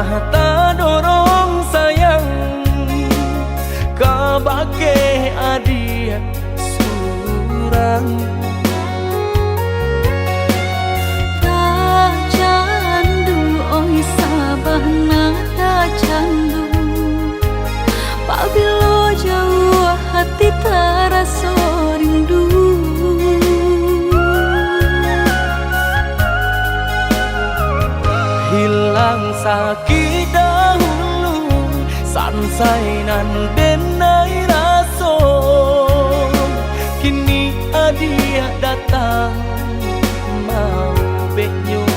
ta dorong sayang kabake adia surang. Ta candu oi sabana ta candu, pabilo jauh hati terasa rindu. Hilang sakit dahulu, sansai nan denai raso, kini adia datang mau beknyo.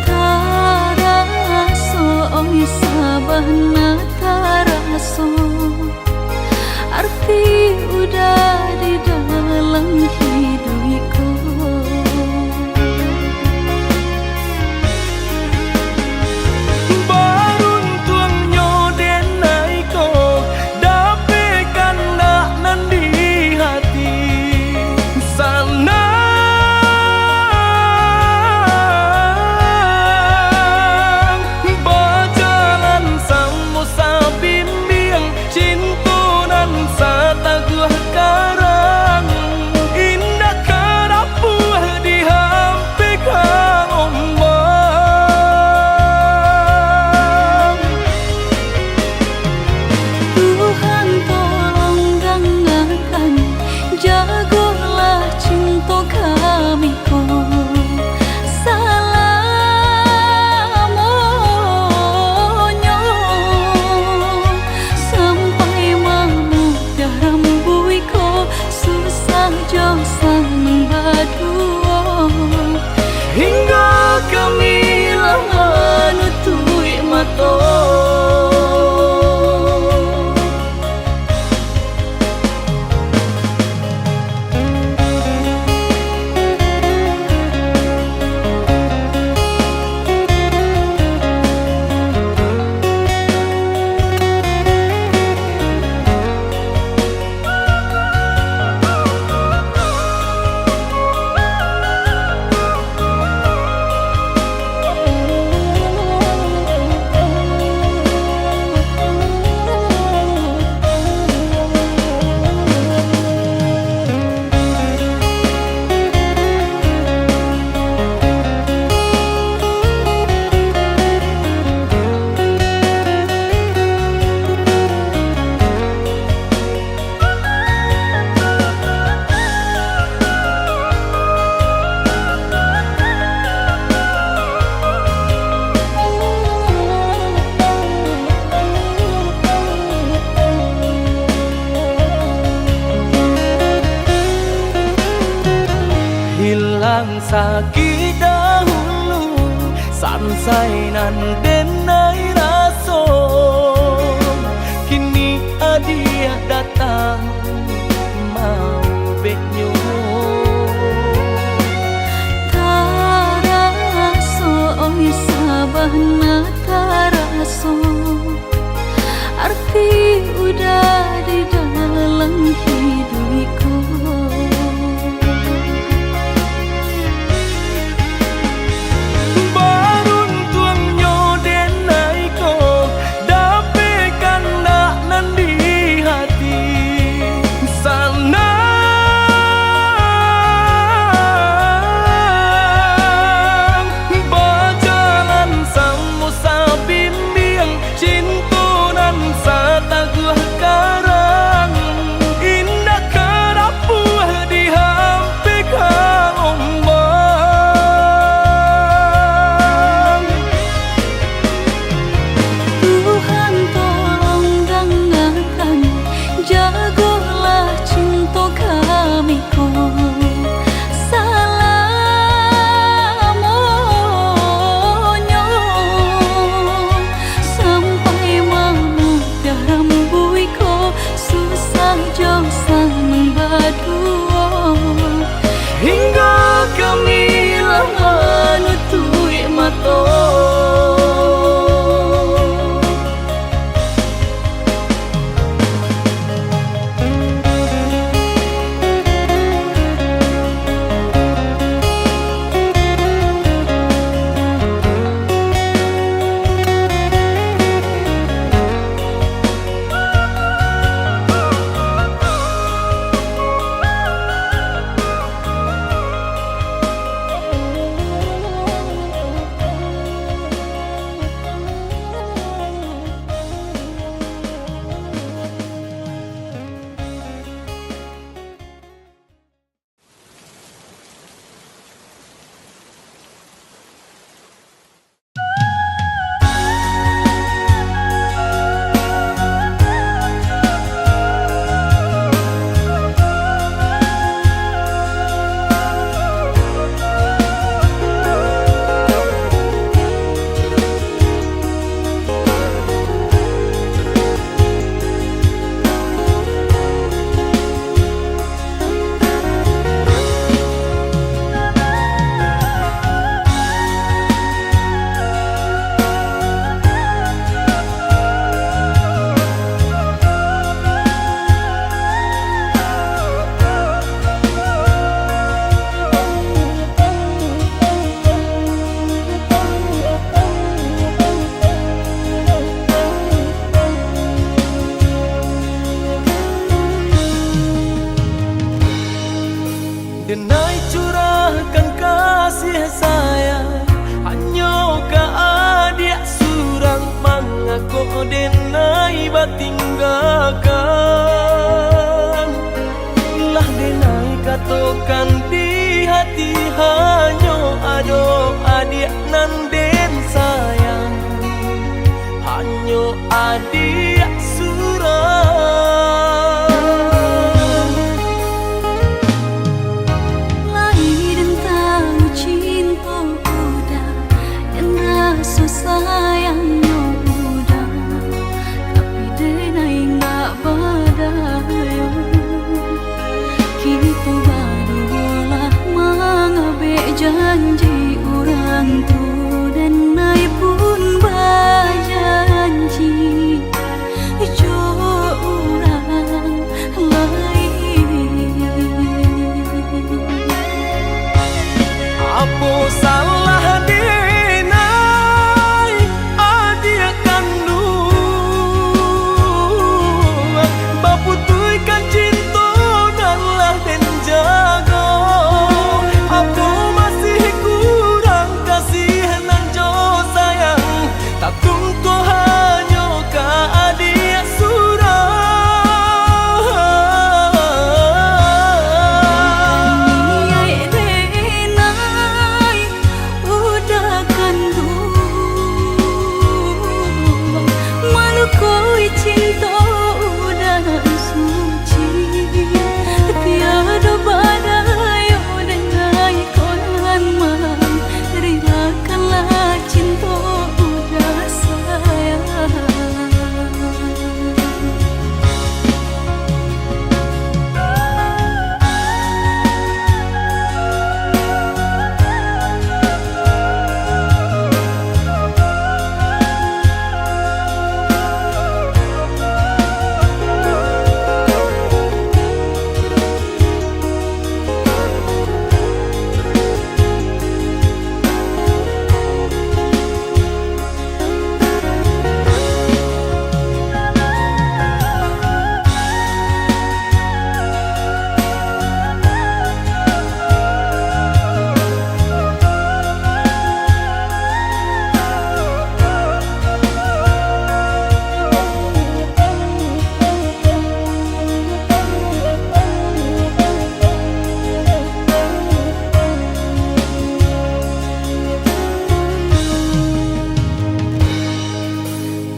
Taraso oi sabana taraso, arti udah di dalam hidupku. Hingga kami lama nutui mata. Hilang sakit dahulu, sansai nan denai raso, kini adia datang mau beknyo. Taraso oi sabana taraso, arti udah di dalam hidupku. Cintu nan sata denai batinggalkan. Lah denai katokan di hati hanya ado adik nan den sayang, hanya adik surang. Lahir dan tahu cinta udah dan rasa sayangnya udah, tapi denai nggak badayo. Kita barulah mengabek janji orang tu, dan nai pun berjanji jo orang lain. Apa salah denai adik kandung, baputuykan cinta dan lah den jaga. Apa masih kurang kasih nan jo sayang, tak tunggu hanya ka adik surang. Niai denai udah kandung, malu koi cinta udah suci, tiada badayo denai konan mang, relakanlah cinta udah sayang.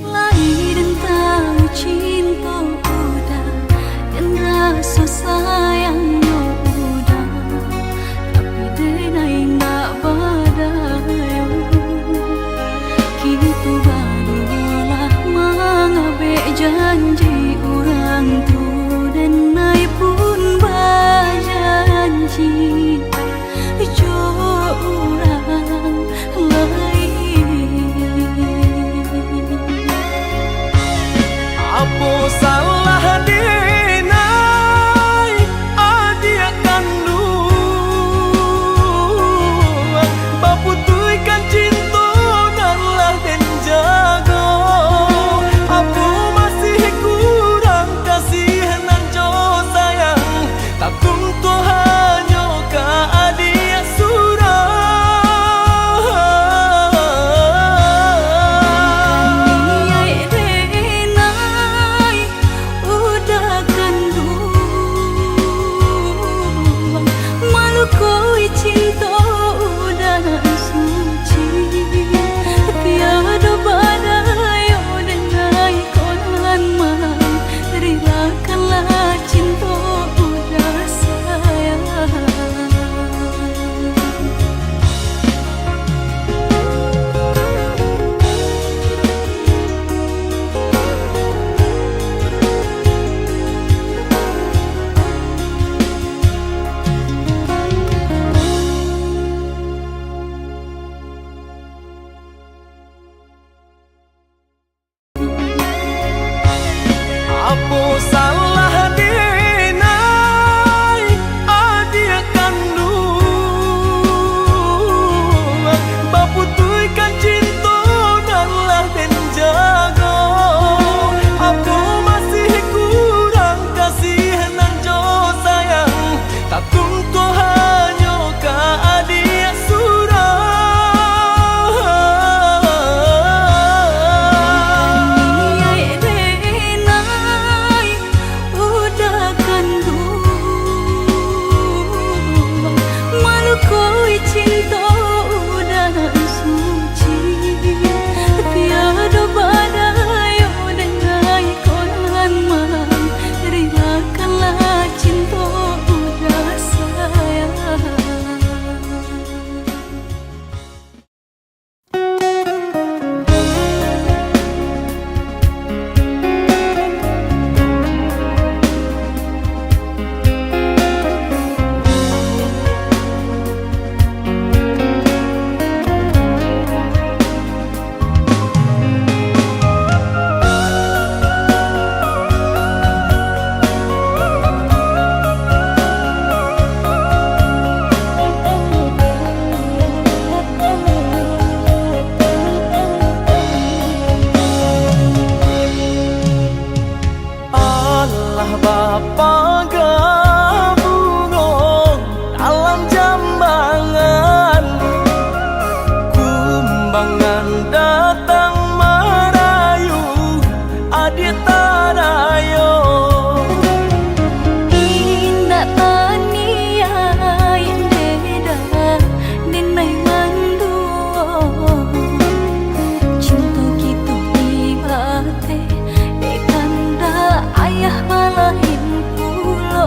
Lahir dan tahu cinta udah dan rasa sayangnya udah, tapi denai nggak badayo. Kita barulah mengabek janji orang tu, dan nai pun berjanji jo orang lain. Apa salah denai adik kandung, baputuykan cinta dan lah den jaga. Apa masih kurang kasih nan jo sayang, tak tunggu hanya ka adik surang. Niai denai Allah Bapa gabungan dalam jambangan, kumbangan datang merayu adik tadayo. Indah tania indeda denai manduo, cinta gitu ibate dekanda ayah malahin pulo.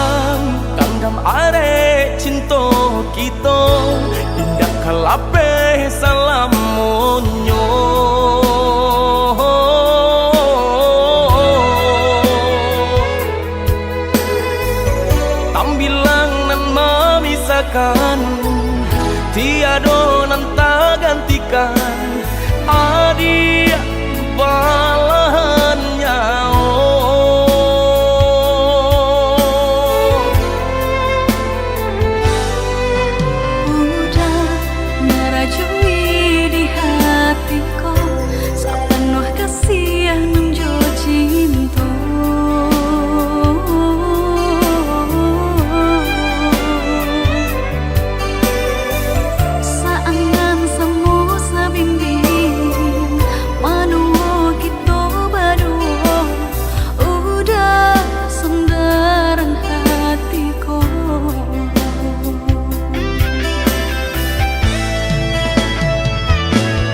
sayang kandam are cinta kita indah kalape salamonyo tambilang nan memisahkan tiada nan tak gantikan adia balahannya udah merajui di hatiku sepenuh kasih nan jo cinta saangan semu sabimbing manuo kita berdua udah sundaran hatiku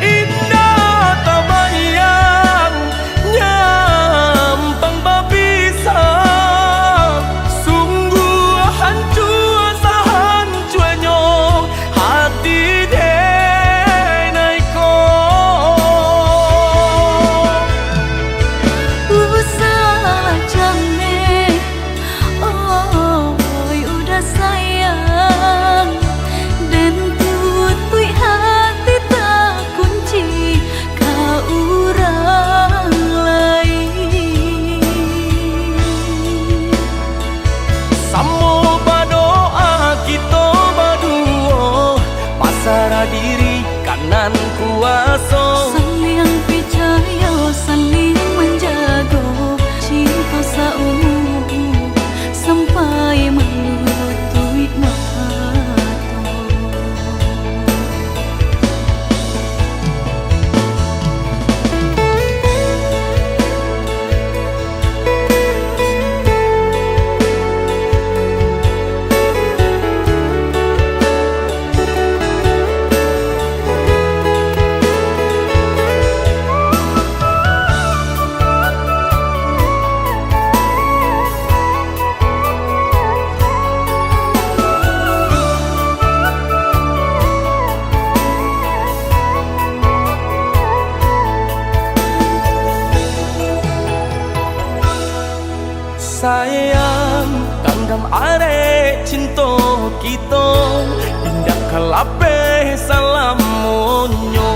indah tak bayang nyampang babisa sungguh hancur sahancurnya hati denaiku salah jane oi udah sayang dan tutui hati tak kunci kau orang lain Samo berdoa kita berdua pasrah diri kanan kuasa saling percaya saling menjaga cinta seumur sampai melutui mata sayang kandam are cinta kita indah kalape salamonyo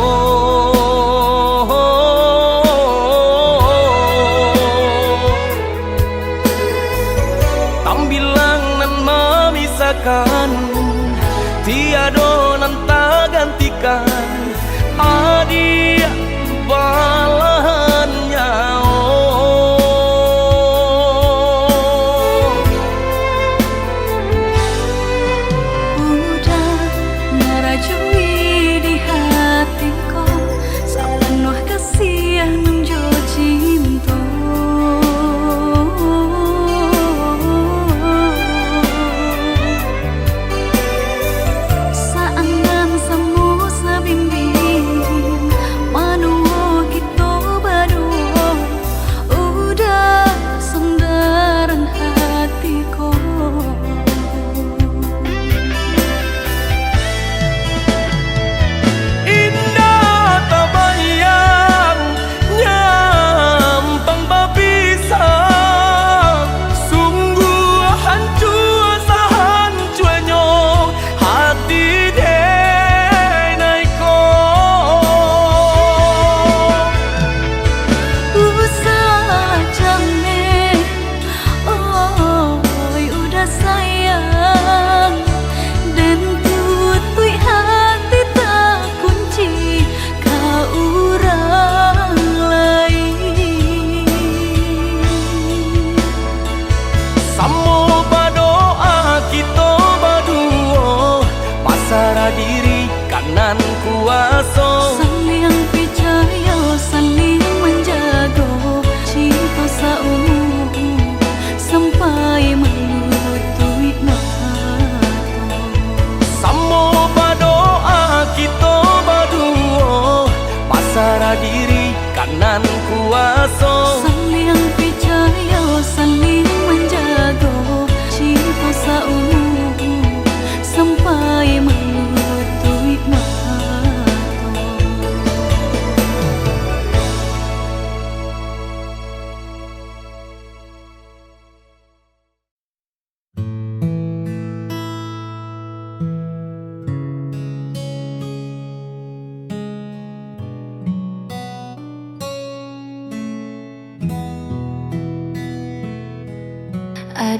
tambilang nan memisahkan tiada nan tak gantikan adia balahannya udah merajui di hatiku sepenuh kasih nan jo cinta saangan semu sabimbing manuo kita berdua udah sundaran hatiku indah tak bayang nyampang babisa sungguh hancur sahancurnya hati denaiku salah jane oi udah sayang dan tutui hati tak kunci kau orang lain Samo berdoa kita berdua pasrah diri kanan kuasa saling percaya saling menjaga cinta seumur sampai melutui mata Samo berdoa kita berdua pasrah diri kanan kuasa saling percaya saling menjaga cinta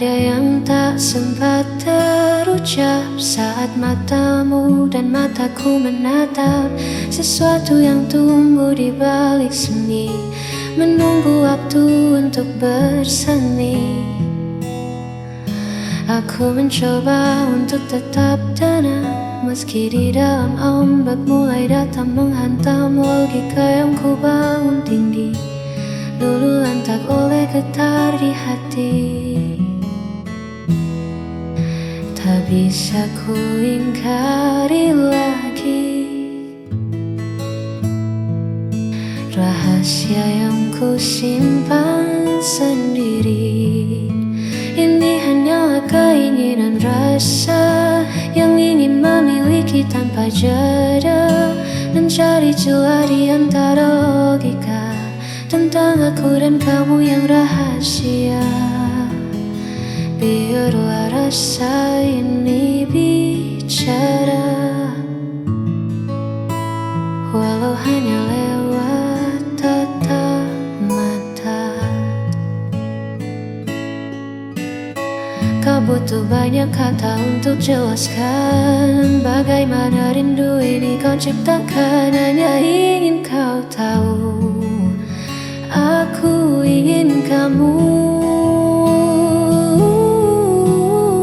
ada yang tak sempat terucap saat matamu dan mataku menatap sesuatu yang tumbuh di balik seni, menunggu waktu untuk bersemi. Aku mencoba untuk tetap tenang, meski di dalam ombak mulai datang menghantam. Logika yang ku bangun tinggi dulu lantak oleh getar di hati. Tak bisa ku ingkari lagi rahasia yang ku simpan sendiri. Ini hanyalah keinginan rasa yang ingin memiliki tanpa jeda, mencari celah di antara logika tentang aku dan kamu yang rahasia. Biarlah rasa ini bicara, walau hanya lewat tatap mata. Kau butuh banyak kata untuk jelaskan bagaimana rindu ini kau ciptakan. Hanya ingin kau tahu, aku ingin kamu.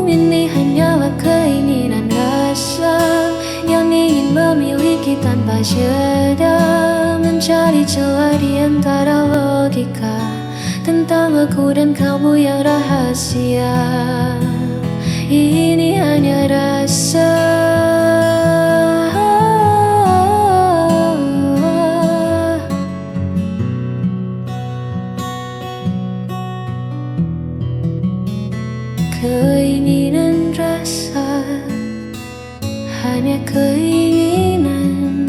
Ini hanyalah keinginan rasa yang ingin memiliki tanpa jeda, mencari celah di antara logika tentang aku dan kamu yang rahasia. Ini hanya rasa, keinginan rasa, hanya keinginan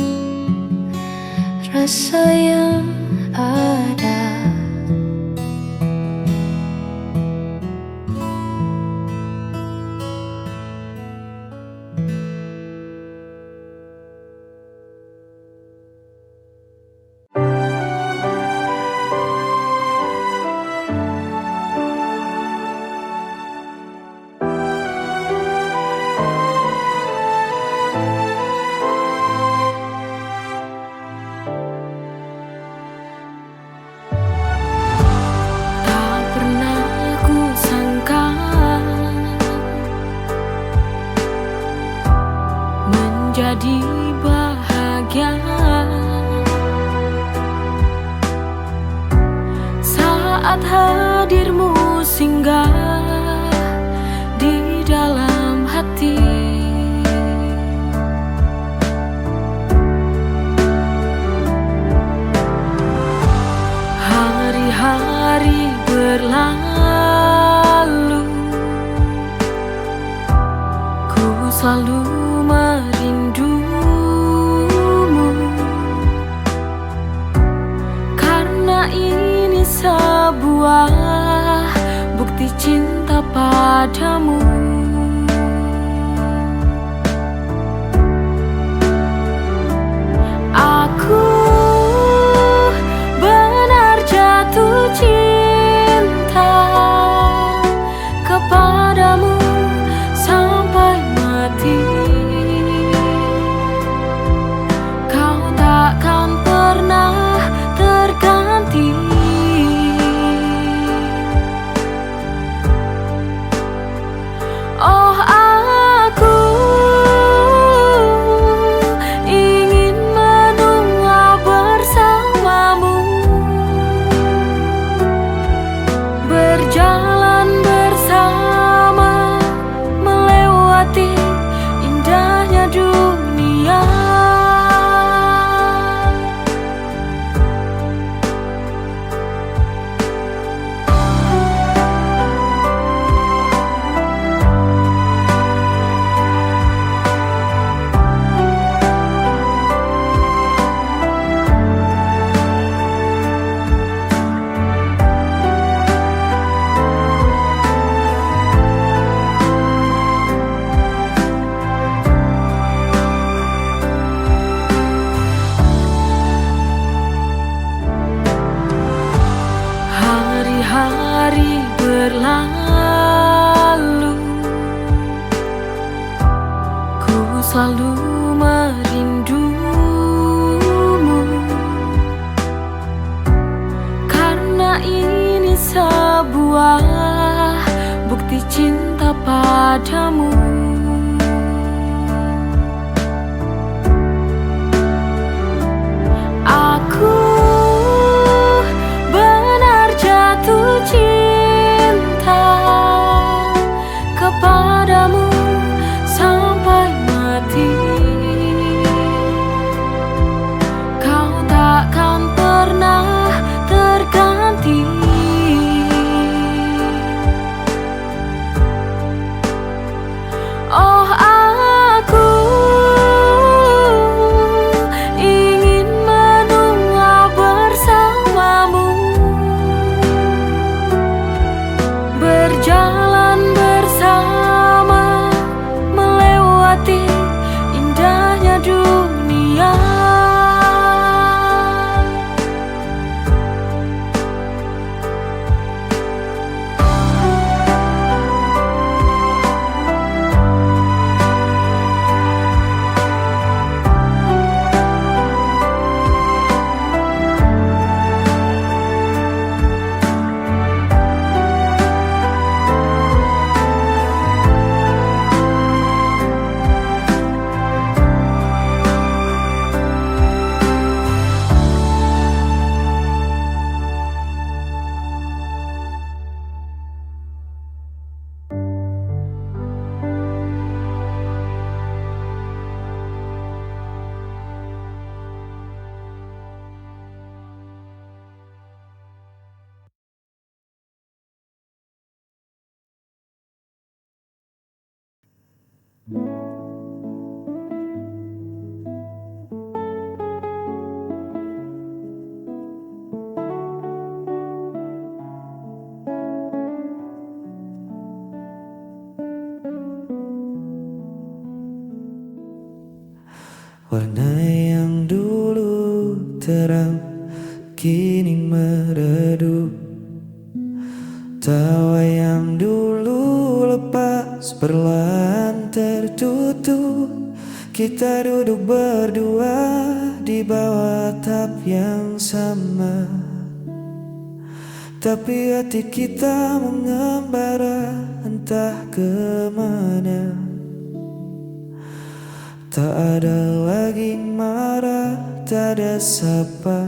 rasa yang ada. Jadi bahagia saat hadirmu singgah di dalam hati. Hari-hari berlalu, ku selalu merindumu, karena ini sebuah bukti cinta padamu. Aku benar jatuh cinta kepadamu sampai mati. Kau takkan pernah terganti. padamu. Aku benar jatuh cinta kepadamu sampai mati. Kau takkan pernah terganti. Oh, aku ingin menua bersamamu, berjalan bersama, melewati indahnya dunia. Warna yang dulu terang kini meredup, tawa yang dulu lepas perlahan tertutup. Kita duduk berdua di bawah atap yang sama, tapi hati kita mengembara entah kemana. Tak ada lagi marah, tak ada sapa,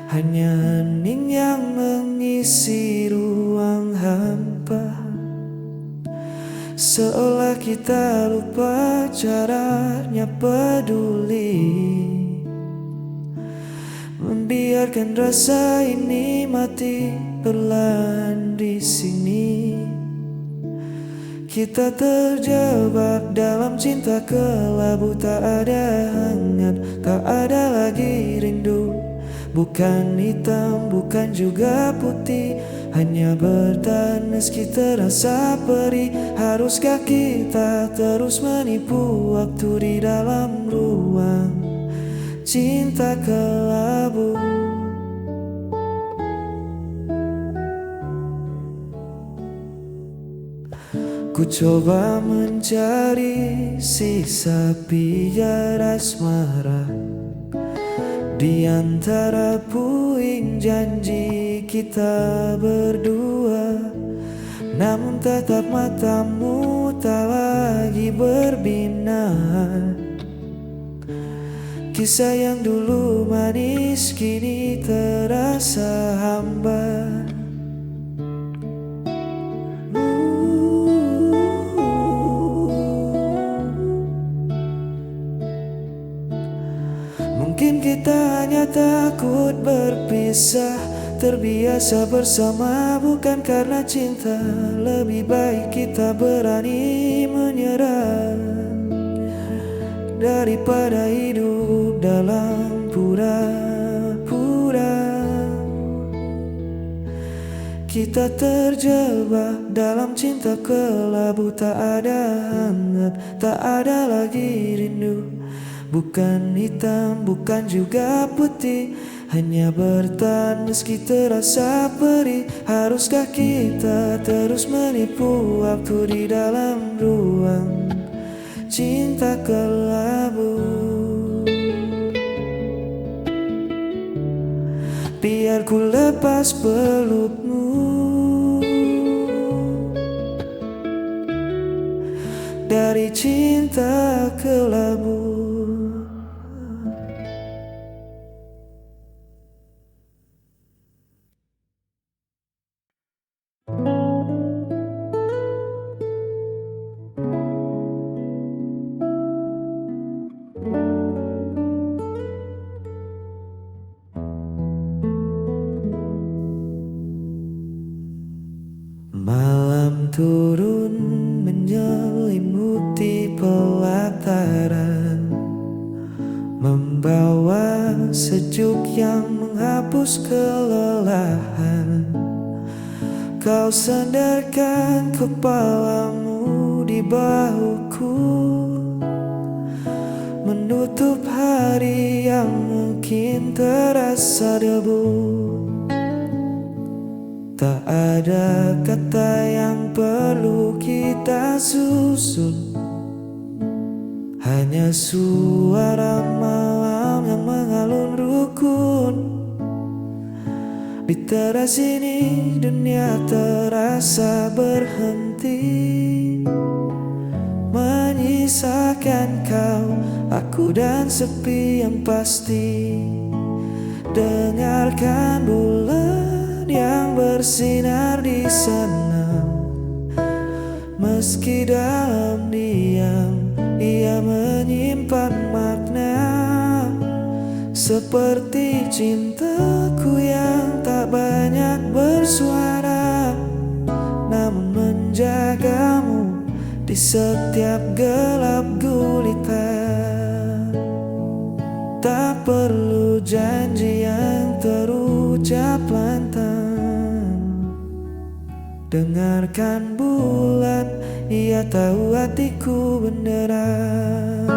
hanya hening yang mengisi ruang hampa. Seolah kita lupa caranya peduli, membiarkan rasa ini mati perlahan di sini. Kita terjebak dalam cinta kelabu, tak ada hangat, tak ada lagi rindu. Bukan hitam, bukan juga putih, hanya bertahan meski terasa perih. Haruskah kita terus menipu waktu di dalam ruang cinta kelabu? Ku coba mencari sisa pijar asmara di antara puing janji kita berdua, namun tetap matamu tak lagi berbinar. Kisah yang dulu manis kini terasa hambar. Mungkin kita hanya takut berpisah, terbiasa bersama bukan karena cinta. Lebih baik kita berani menyerah daripada hidup dalam pura-pura. Kita terjebak dalam cinta kelabu, tak ada hangat, tak ada lagi rindu. Bukan hitam, bukan juga putih, hanya bertahan meski terasa perih. Haruskah kita terus menipu waktu di dalam ruang cinta kelabu? Biar ku lepas pelukmu, menjadi cinta kelabu. Malam turun menyelimuti pelataran, membawa sejuk yang menghapus kelelahan. Kau sandarkan kepalamu di bahuku, menutup hari yang mungkin terasa debu. Tak ada kata yang perlu kita susun, hanya suara malam yang mengalun rukun. Di teras ini dunia terasa berhenti, menyisakan kau, aku dan sepi yang pasti. Dengarkan bulan yang bersinar di sana, meski dalam diam ia menyimpan makna. Seperti cintaku yang tak banyak bersuara, namun menjagamu di setiap gelap gulita. Tak perlu janji yang terucap lantang. Dengarkan bulan, ia tahu hatiku beneran.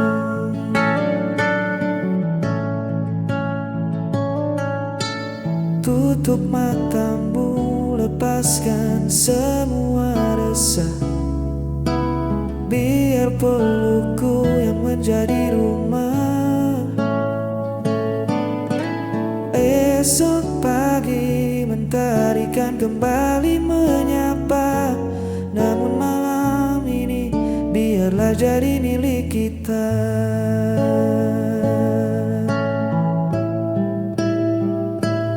Tutup matamu, lepaskan semua resah. Biar pelukku yang menjadi rumah. Esok pagi mentari kan kembali menyapa, namun malam ini biarlah jadi milik kita.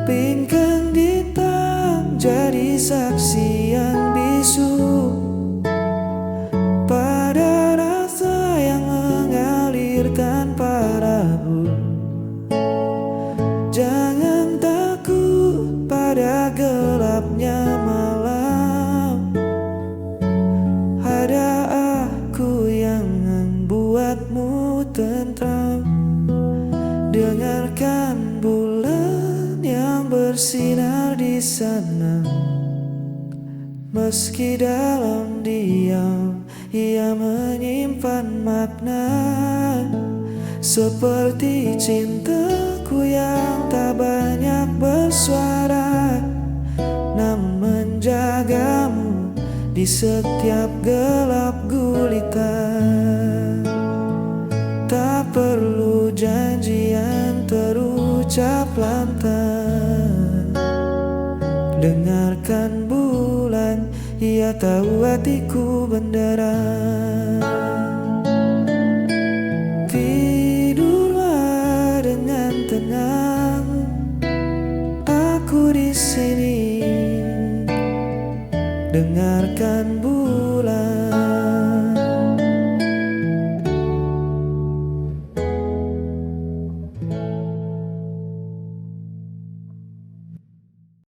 Pinggang hitam jadi saksi yang bisu pada rasa yang mengalir tanpa ragu. Jangan takut pada gelapnya malam, ada aku yang membuatmu tentram. Dengarkan bulan yang bersinar di sana, meski dalam diam ia menyimpan makna. Seperti cintaku yang tak banyak bersuara, namun menjagamu di setiap gelap gulita. Tak perlu janji yang terucap lantang. Dengarkan bulan, ia tahu hatiku beneran.